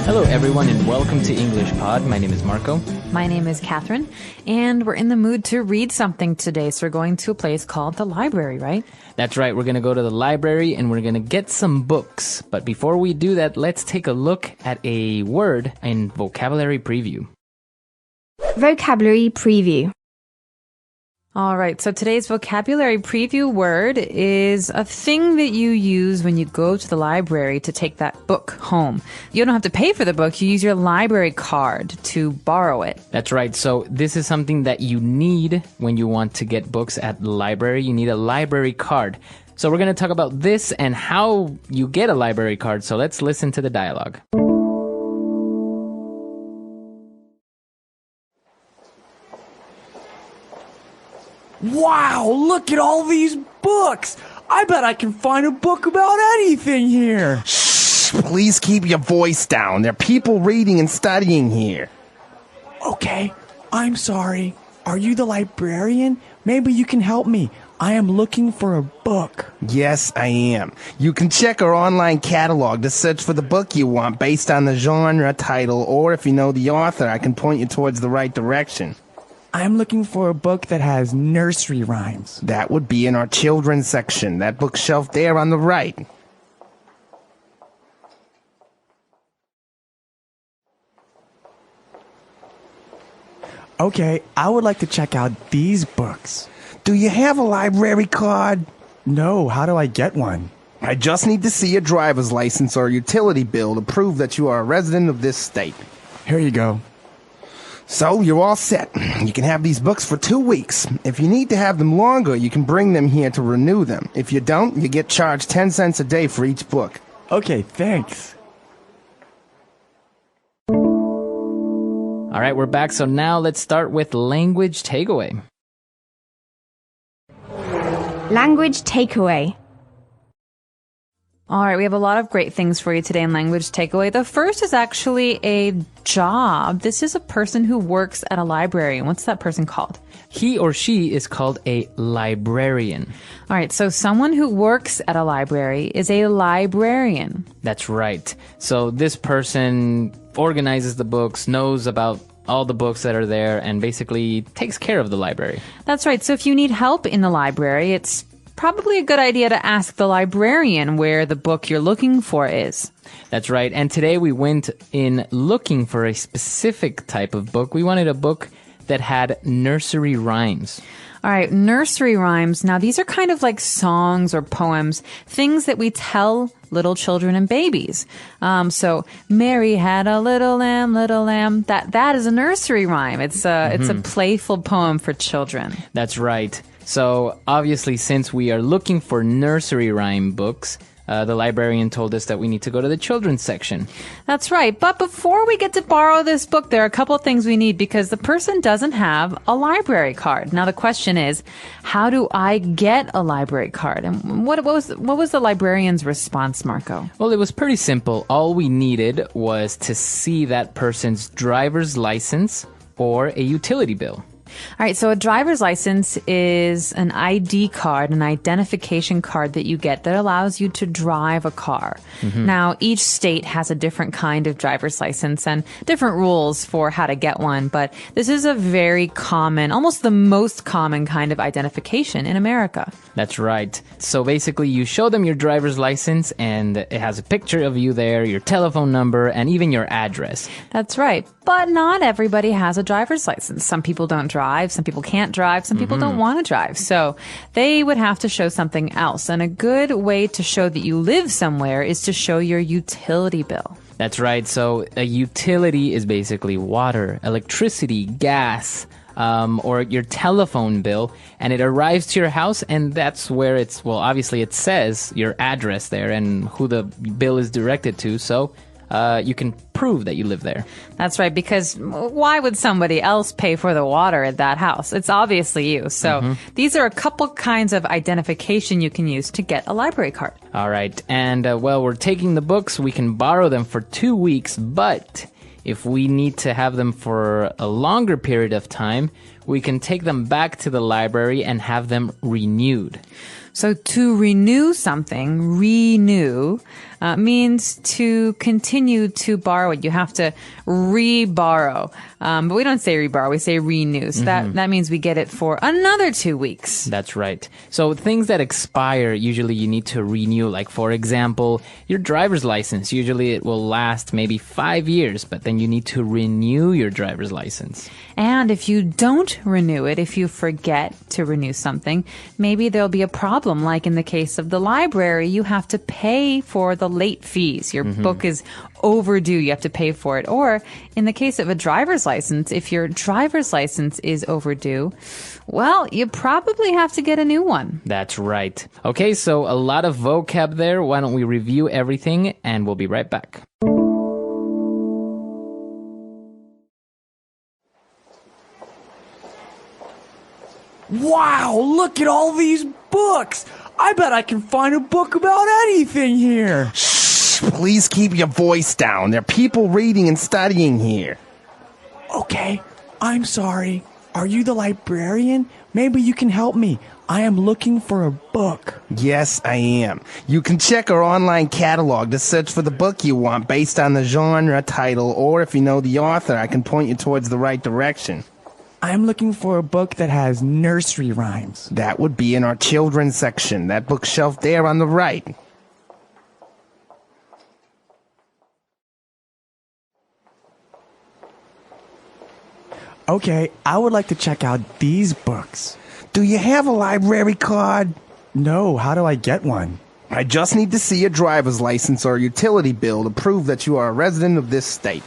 Hello, everyone, and welcome to EnglishPod. My name is Marco. My name is Catherine, and we're in the mood to read something today, so we're going to a place called the library, right? That's right. We're going to go to the library, and we're going to get some books. But before we do that, let's take a look at a word in vocabulary preview. Vocabulary preview. All right, so today's vocabulary preview word is a thing that you use when you go to the library to take that book home. You don't have to pay for the book. You use your library card to borrow it. That's right. So this is something that you need when you want to get books at the library. You need a library card. So we're going to talk about this and how you get a library card. So let's listen to the dialogue. Wow, look at all these books! I bet I can find a book about anything here! Shh! Please keep your voice down. There are people reading and studying here. Okay, I'm sorry. Are you the librarian? Maybe you can help me. I am looking for a book. Yes, I am. You can check our online catalog to search for the book you want based on the genre, title, or if you know the author, I can point you towards the right direction. I'm looking for a book that has nursery rhymes. That would be in our children's section, that bookshelf there on the right. Okay, I would like to check out these books. Do you have a library card? No, how do I get one? I just need to see a driver's license or a utility bill to prove that you are a resident of this state. Here you go. So, you're all set. You can have these books for 2 weeks. If you need to have them longer, you can bring them here to renew them. If you don't, you get charged 10 cents a day for each book. Okay, thanks. All right, we're back. So now let's start with language takeaway. Language takeaway. All right, we have a lot of great things for you today in language takeaway. The first is actually a job. This is a person who works at a library. And what's that person called? He or she is called a librarian. All right, so someone who works at a library is a librarian. That's right. So this person organizes the books, knows about all the books that are there, and basically takes care of the library. That's right. So if you need help in the library, it's probably a good idea to ask the librarian where the book you're looking for is. That's right. And today we went in looking for a specific type of book. We wanted a book that had nursery rhymes. All right, nursery rhymes. Now, these are kind of like songs or poems, things that we tell little children and babies. So, Mary had a little lamb, little lamb. That is a nursery rhyme. It's a playful poem for children. That's right. So, obviously, since we are looking for nursery rhyme books, the librarian told us that we need to go to the children's section. That's right. But before we get to borrow this book, there are a couple of things we need because the person doesn't have a library card. Now, the question is, how do I get a library card? And what was the librarian's response, Marco? Well, it was pretty simple. All we needed was to see that person's driver's license or a utility bill. All right, so a driver's license is an ID card, an identification card that you get that allows you to drive a car. Now, each state has a different kind of driver's license and different rules for how to get one, but this is a very common, almost the most common kind of identification in America. That's right. So basically, you show them your driver's license, and it has a picture of you there, your telephone number, and even your address. That's right. But not everybody has a driver's license. Some people don't drive, some people can't drive, some people don't want to drive. So they would have to show something else. And a good way to show that you live somewhere is to show your utility bill. That's right. So a utility is basically water, electricity, gas, or your telephone bill, and it arrives to your house, and that's where obviously it says your address there and who the bill is directed to. So you can prove that you live there. That's right, because why would somebody else pay for the water at that house? It's obviously you. So these are a couple kinds of identification you can use to get a library card. All right. And we're taking the books. We can borrow them for 2 weeks, but if we need to have them for a longer period of time, we can take them back to the library and have them renewed. So to renew something, renew, means to continue to borrow it. You have to re-borrow. But we don't say re-borrow, we say renew. So that means we get it for another 2 weeks. That's right. So things that expire, usually you need to renew. Like, for example, your driver's license. Usually it will last maybe 5 years, but then you need to renew your driver's license. And if you don't renew it, if you forget to renew something, maybe there'll be a problem. Like in the case of the library, you have to pay for the late fees. Your book is overdue. You have to pay for it. Or in the case of a driver's license, if your driver's license is overdue, well, you probably have to get a new one. That's right. Okay, so a lot of vocab there. Why don't we review everything, and we'll be right back. Wow, look at all these books. I bet I can find a book about anything here. Shh, please keep your voice down. There are people reading and studying here. Okay, I'm sorry. Are you the librarian? Maybe you can help me. I am looking for a book. Yes, I am. You can check our online catalog to search for the book you want based on the genre, title, or if you know the author, I can point you towards the right direction. I'm looking for a book that has nursery rhymes. That would be in our children's section, that bookshelf there on the right. Okay, I would like to check out these books. Do you have a library card? No, how do I get one? I just need to see a driver's license or utility bill to prove that you are a resident of this state.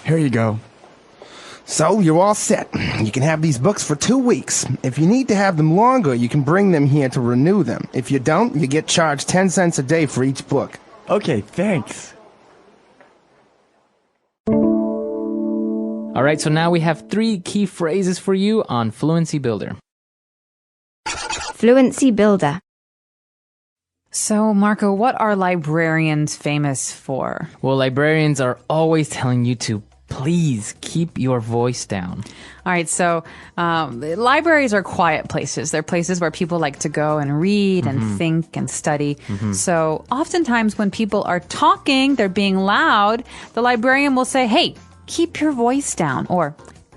Here you go. So, you're all set. You can have these books for 2 weeks. If you need to have them longer, you can bring them here to renew them. If you don't, you get charged 10 cents a day for each book. Okay, thanks. All right, so now we have 3 key phrases for you on Fluency Builder. Fluency Builder. So, Marco, what are librarians famous for? Well, librarians are always telling you to please keep your voice down. All right, so libraries are quiet places. They're places where people like to go and read and think and study. So oftentimes when people are talking, they're being loud, the librarian will say, hey, keep your voice down, or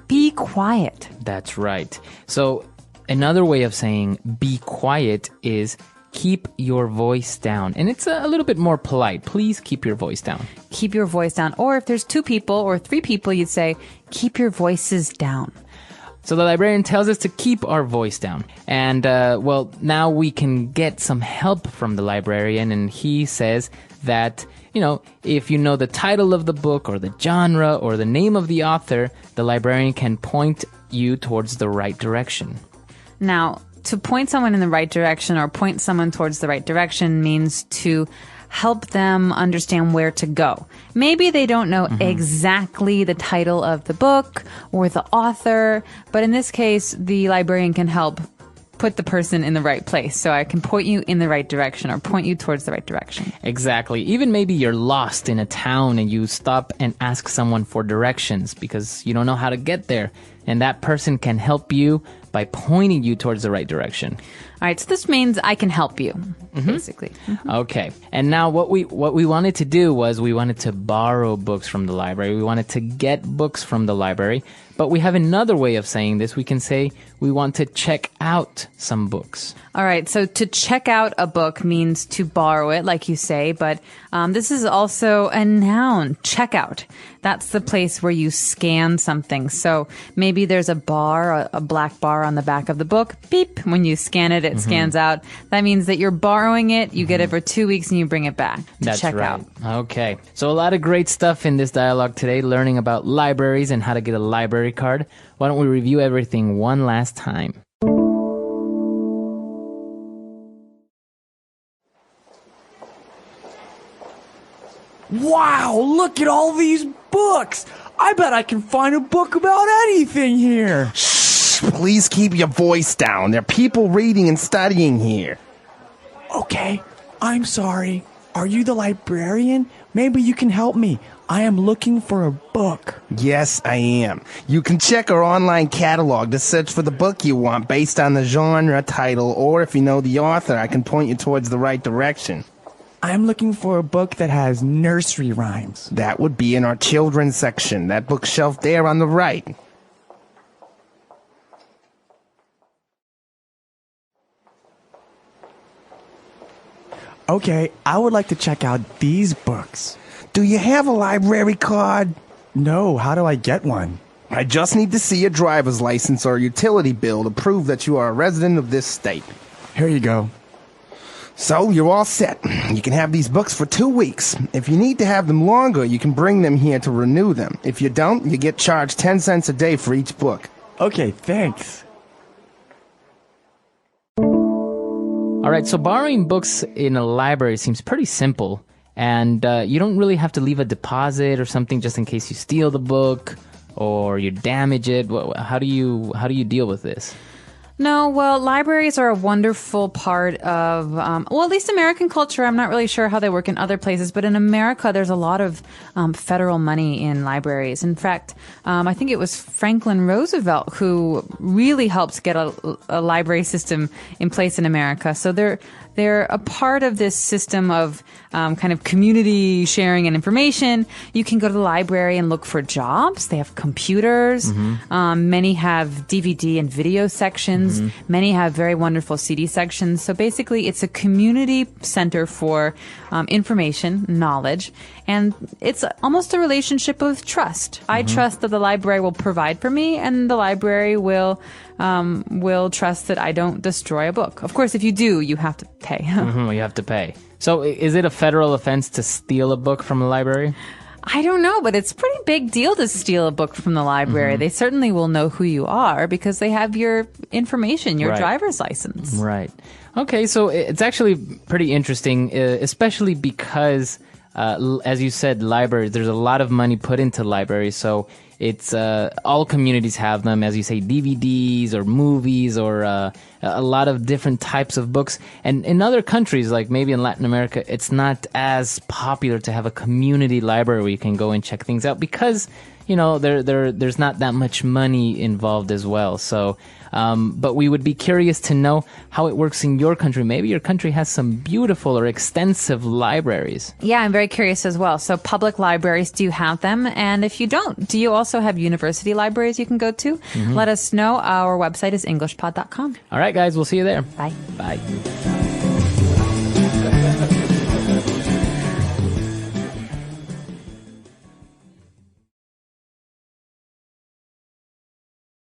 be quiet. That's right. So another way of saying be quiet is keep your voice down. And it's a little bit more polite. Please keep your voice down. Keep your voice down. Or if there's 2 people or 3 people, you'd say, keep your voices down. So the librarian tells us to keep our voice down. And, well, now we can get some help from the librarian. And he says that, you know, if you know the title of the book or the genre or the name of the author, the librarian can point you towards the right direction. Now, to point someone in the right direction or point someone towards the right direction means to help them understand where to go. Maybe they don't know exactly the title of the book or the author, but in this case, the librarian can help put the person in the right place. So I can point you in the right direction or point you towards the right direction. Exactly. Even maybe you're lost in a town and you stop and ask someone for directions because you don't know how to get there. And that person can help you by pointing you towards the right direction. All right, so this means I can help you, basically. Okay. And now what we wanted to do was we wanted to borrow books from the library. We wanted to get books from the library. But we have another way of saying this. We can say we want to check out some books. All right, so to check out a book means to borrow it, like you say, but this is also a noun, check out. That's the place where you scan something. So maybe there's a bar, a black bar on the back of the book. Beep. When you scan it, it scans out. That means that you're borrowing it. You get it for 2 weeks and you bring it back to That's check right. out. Okay. So a lot of great stuff in this dialogue today, learning about libraries and how to get a library card. Why don't we review everything one last time? Wow, look at all these books. I bet I can find a book about anything here. Shh, please keep your voice down. There are people reading and studying here. Okay, I'm sorry. Are you the librarian? Maybe you can help me. I am looking for a book. Yes, I am. You can check our online catalog to search for the book you want based on the genre, title, or if you know the author, I can point you towards the right direction. I'm looking for a book that has nursery rhymes. That would be in our children's section, that bookshelf there on the right. Okay, I would like to check out these books. Do you have a library card? No, how do I get one? I just need to see a driver's license or utility bill to prove that you are a resident of this state. Here you go. So, you're all set. You can have these books for 2 weeks. If you need to have them longer, you can bring them here to renew them. If you don't, you get charged 10 cents a day for each book. Okay, thanks. All right, so borrowing books in a library seems pretty simple, and you don't really have to leave a deposit or something just in case you steal the book or you damage it. How do you deal with this? No, well, libraries are a wonderful part of, well, at least American culture. I'm not really sure how they work in other places, but in America, there's a lot of federal money in libraries. In fact, I think it was Franklin Roosevelt who really helped get a library system in place in America. So they're a part of this system of kind of community sharing and information. You can go to the library and look for jobs. They have computers. Many have DVD and video sections. Many have very wonderful CD sections. So basically, it's a community center for information, knowledge, and it's almost a relationship of trust. I trust that the library will provide for me, and the library will trust that I don't destroy a book. Of course, if you do, you have to pay. You have to pay. So is it a federal offense to steal a book from a library? I don't know, but it's a pretty big deal to steal a book from the library. They certainly will know who you are because they have your information, your driver's license. Right. Okay, so it's actually pretty interesting, especially because, as you said, libraries, there's a lot of money put into libraries, so it's all communities have them, as you say, DVDs or movies or a lot of different types of books. And in other countries, like maybe in Latin America, it's not as popular to have a community library where you can go and check things out because, you know, there's not that much money involved as well. So, but we would be curious to know how it works in your country. Maybe your country has some beautiful or extensive libraries. Yeah, I'm very curious as well. So public libraries, do you have them? And if you don't, do you also have university libraries you can go to? Let us know. Our website is EnglishPod.com. All right, guys, we'll see you there. Bye. Bye.